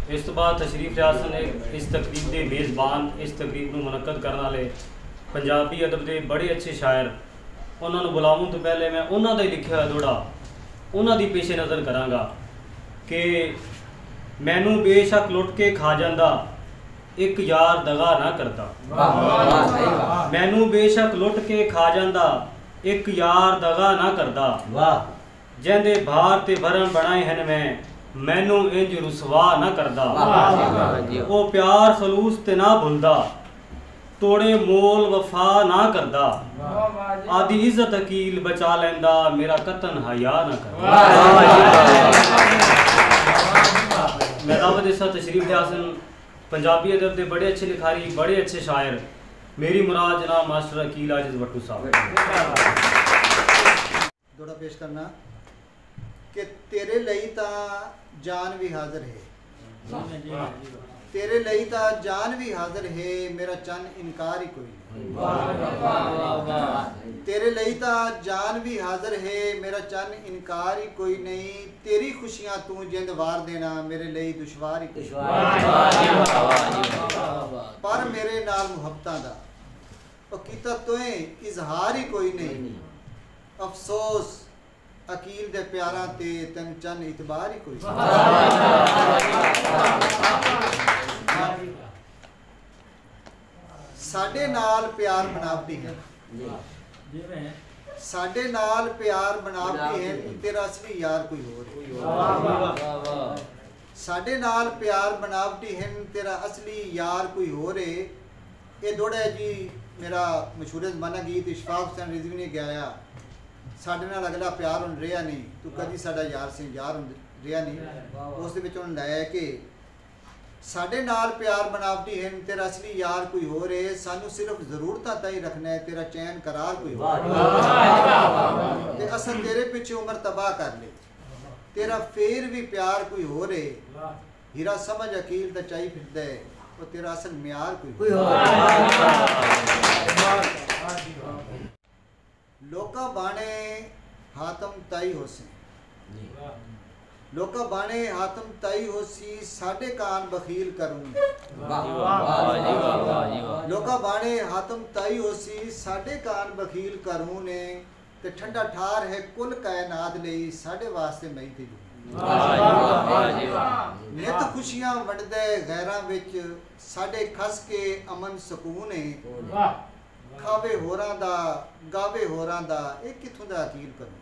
इस तो बाद तशरीफ लिया सन इस तकरीब के मेज़बान, इस तकरीब को मुनक्कद करने वाले पंजाबी अदब के बड़े अच्छे शायर, उन्होंने बुलावन तो पहले मैं उन्होंने ही लिखा हुआ दोड़ा उन्होंने पेशे नज़र कराँगा कि मैनू बेशक लुट के खा जाता एक यार दगा ना करता। मैनू बेशक लुट के खा जाता एक यार दगा ना करता। जिंदे भार ते भरम बनाए हैं मैनू इंज रुसवा ना करदा। वो प्यार खलूस ते ना भुलदा तोड़े मोल वफा ना करदा। आदि इज्जत अकील बचा लेंदा मेरा कतन हया ना करदा। मैं दावत इस तशरीफ लियासन पंजाबी अदब के बड़े अच्छे लिखारी, बड़े अच्छे शायर, मेरी मुराद जनाब मास्टर अकील आजिज भट्टू साहब दोड़ा पेश करना कि तेरे लई ता जान भी हाजिर है, तेरे लई ता जान भी हाजिर है, मेरा चन इनकार ही कोई नहीं। तेरे लई ता जान भी हाजिर है, मेरा चन इनकार ही कोई नहीं। तेरी खुशियां तू जिंद वार देना मेरे लई दुश्वार ही कोई। पर मेरे नाल मुहब्बतां दा ओ कीता तोए इजहार ही कोई नहीं। अफसोस अकील दे प्यारां ते तन चन इतबार ही कोई। साडे नाल प्यार बनावटी है, साडे नाल प्यार बनावटी है, तेरा असली यार कोई होर। साडे नाल प्यार बनावटी है, तेरा असली यार कोई होर है। ये दोड़ा है जी मेरा मशहूर जमाना गीत इशफाक हुसैन रिजवी ने गाया, साडे नाल अगला प्यार हुण रहा नहीं, तू कदी साडा यार सी यार हुण रहा नहीं। उस दे विच उन्होंने लाया कि साडे नाल प्यार बनावटी है, तेरा असली यार कोई होर है। सानू सिर्फ जरूरतां ताईं रखना है, तेरा चैन करार कोई होर। ते असन तेरे पीछे उम्र तबाह कर ले, तेरा फिर भी प्यार कोई होर है। हीरा समझ अकील दा चाई फिरदा है, वो तेरा असल म्यार कोई लोका बाणे हातम ताई होसे, लोका बाणे हातम ताई होसी, साडे कान बखील करूं। लोका बाणे हातम ताई होसी, साडे कान बखील करूं ने, ते ठंडा ठार है कुल कायनात लई, साडे वास्ते मई ते नित खुशियां वंडदे गैरां विच, साडे खस के अमन सकून है। खावे होरां दा गावे होरां दा, ये कित्थों दा अकील करूं।